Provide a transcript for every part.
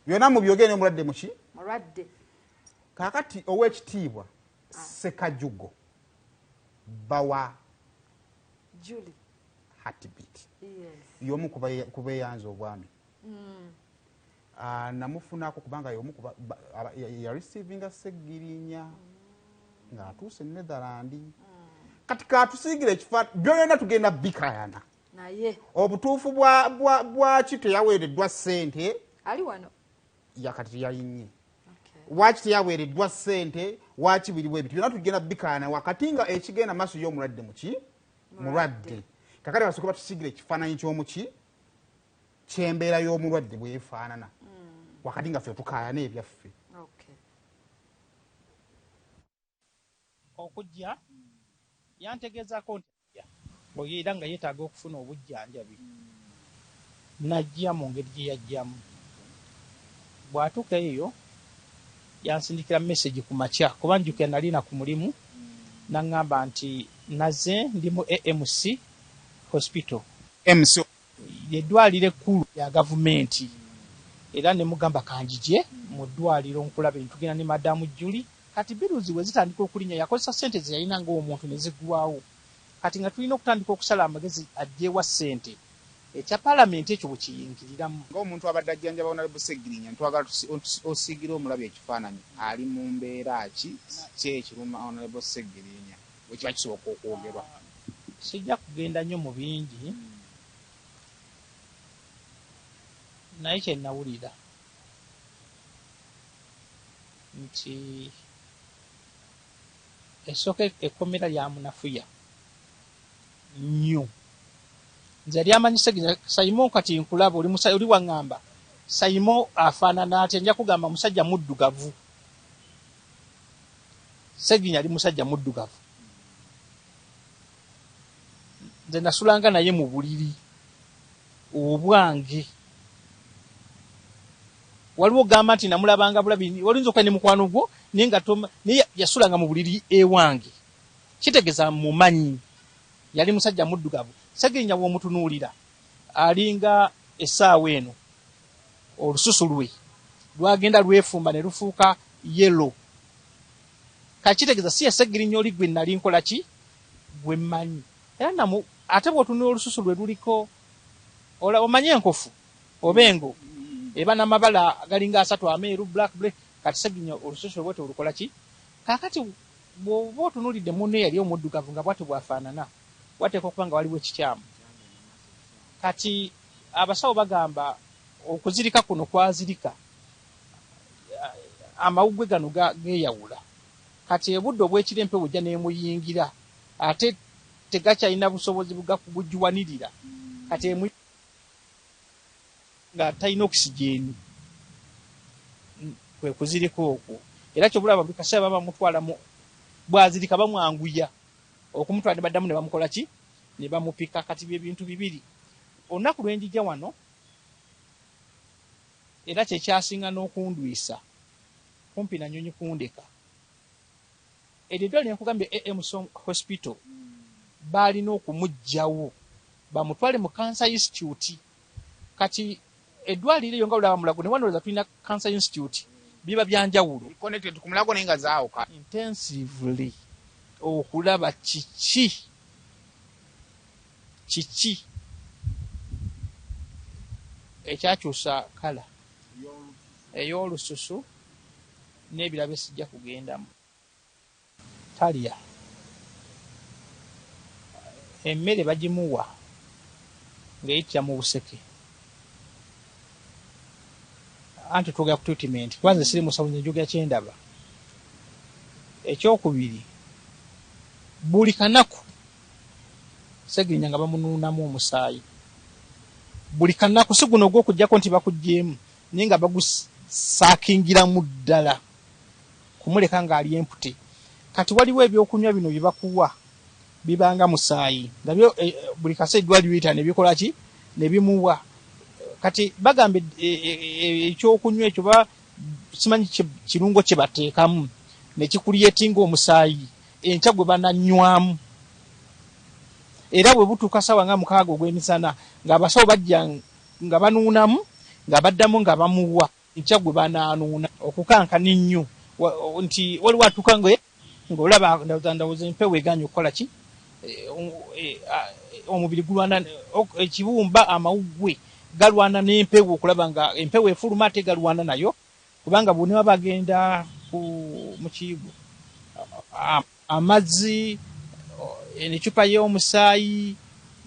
byonna mu byogere omulwadde muki mulwadde kakati ow'ekitiibwa Ssekajugo bawa Julie heartbeat yes y'omu ku beeyanza obwami namufunako kubanga y'omu ya receiving Ssegirinya ng'atuuse Netherland kati katusiigire ekifaananyi byonna tugenda bikayana naye obutuufu bwaki teyaweereddwa ssente ali wano yakati yalinye waki teyaweereddwa ssente waki biriwo ebintu byonna tugenda bikayana wakati nga ekigenda maaso y'omulwadde muki mulwadde kakati basooka batusiigire ekifaananyi ky'omuki ky'embeera y'omulwadde bwefaanana wakati nga ffe tukayana ebyaffe okujja yantegeezako nti era nga yeetaaga okufuna obujjanjabi najja mu ngeri gye yajjamu bw'atuuka eyo yansindikira message ku makya kuba njukira nalina ku mulimu naŋŋamba nti naze ndi mu AMC hospital MC eddwaliro ekkulu lya gavumenti era ne mugamba kanjije mu ddwaliro nkulaba tugenda ne madamu Julie kati biruzi bwe zitandika okulinya yakozesa ssente ze yalina ng'omuntu ne ziggwawo kati nga tulina okutandika okusala amagezi ajjeewa ssente ekya paalamenti ekyo bwe kiyingiriramu ng'omuntu abadde ajjanjaba Honorable Ssegirinya ntwagala osiigire omulabi ekifaananyi ali mu mbeera ki ekiruma Honorable Ssegirinya bwe kiba kisoboka okwogerwa sijja kugenda nnyo mu bingi naye kye nawulira nti esooka ekkomera lya munafuya nnyo nze lyamanyi Ssegirinya Sayimo kati nkulaba oli waŋŋamba Sayimo afaanana ate nja kugamba musajja muddugavu Ssegirinya ali musajja muddugavu nze nasulanga naye mu buliri obwange waliwo gamba nti namulabanga bulabi walinza okuba ne mukwano gwo naye yasulanga mu buliri ewange kitegeeza mumanyi yali musajja muddugavu Ssegirinya bw'omutunuulira alinga essaawa eno olususu lwe lwagenda lwefumba ne lufuuka yelo kakitegeeza si ye Ssegirinya oli gwe nali nkola ki gwe mmanyi era ate bw'otunula olususu lwe luliko omanye enkofu oba engo eba n'amabala galinga asatu ameeru black kati Ssegirinya olususu lwe olukola ki kakati bw'oba otunuulidde munne yali omuddugavu nga bw'ate bwafaanana wateeka okuba nga waliwo ekikyamu kati abasawo bagamba okuzirika kuno kwazirika amawuggwe gano geeyawula kati ebudde obw'ekiro empewo ejja n'emuyingira ate tegakyalina busobozi bugujjuwanirira kati nga talina okisigeni kwe kuzirika okwo era kyobulaba buli kaseera baba bamutwala bwazirika bamwanguya okumutwala ne baddamu ne bamukola ki ne bamupika kati byebintu bibiri olunaku lwenjija wano era kyekyasinga n'okundwisa kumpi na Nyonyi kundeka eddwaliro nkugambye AMC hospital baalina okumuggyawo bamutwale mu Cancer Institute kati eddwaliro eyo nga olaba mulago ne wanoleza tulina Cancer Institute biba byanjawulo connected ku mulago naye nga zaawuka intensively okulaba kiki ekyakyusa kala ey'olususu n'ebirabo sijja kugendamu talya emmere bagimuwa ng'eyitira mu buseke anti twogera ku treatment kwanza siri musawo njogera kyendaba ekyokubiri buli kanaku Ssegirinya nga bamunuunamu omusaayi buli kanaku si guno ogw'okuggyako nti bakuggyemu naye nga bagusaakingiramu ddala kumuleka ng'ali empute kati waliwo ebyokunywa bino bye bakuwa bibanga musaayi nga buli kaseera eddwaliro liyita ne bikola ki ne bimuwa kati bagambe ekyokunywa ekyo simanyi kirungo kye bateekamu ne kikulyetinga omusaayi enkya gwe bananywamu era bwe butuuka ssaawa nga 6 ogw'emisana ng'abasawo bajja nga banuunamu nga baddamu nga bamuwa nkya gwe banaanuuna okukankana nnyo nti waliwo atuuka ng'olaba ndowooza empewo eganya okukola ki omubiri gulwana ekibumba amawuggwe galwana n'empewo okulaba nga empewo efuluma ate galwana nayo kubanga bonna bagenda mu kiyigo amazzi n'eccupa y'omusaayi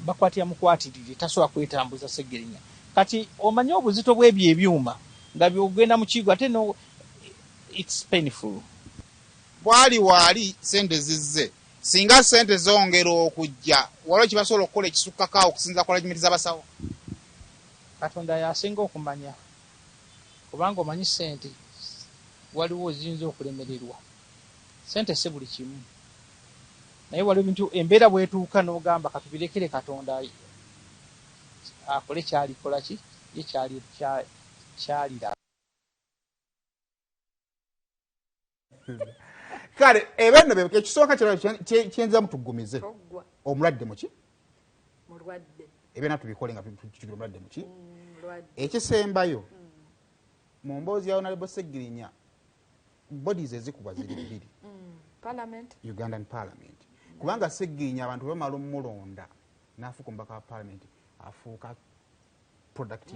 bakwatira mukwatirire tasobola kwetambuza Ssegirinya kati omanye obuzito bw'ebyo ebyuma nga byogenda mu kiyigo ate no it's painful waali sente zizze singa sente zongera okujja waliwo kibasobola okukola ekisukkako okusinza ku lagimenti z'abasawo Katonda yasinga okumanya kubanga omanyi sente waliwo ziyinza okulemererwa sente si buli kimu naye waliwo ebintu embeera bwetuuka n'ogamba katubirekere Katonda akole kyalikola ki ye kyalira kale ebyo nno ekisooka kyenza mutugumize omulwadde muki ebyona tubikole nga tukigula omulwadde muki ekisembayo mu mboozi ya Honorable Ssegirinya bodies ezikubwa ziri bbiri Ugandan Parliament kubanga Ssegirinya abantu bamala omulonda n'afuuka omubaka wa Parliament afuuka product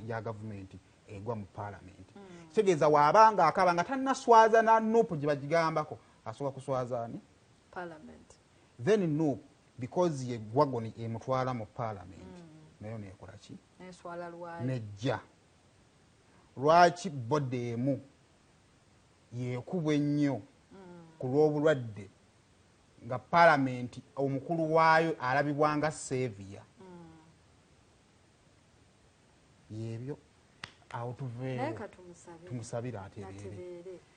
ya gavumenti egwa mu Parliament kitegeeza waabanga akaba nga tannaswaza na nuupu gye bagigambako asooka kuswaza ani Parliament then nuupu because ye wagoni emutwala mu Parliament nayo neekola ki nejja lwaki bode emu yeekubwa ennyo ku lw'obulwadde nga Parliament omukulu waayo alabibwa nga Savior yebyo awo tuveewo tumusabire atereere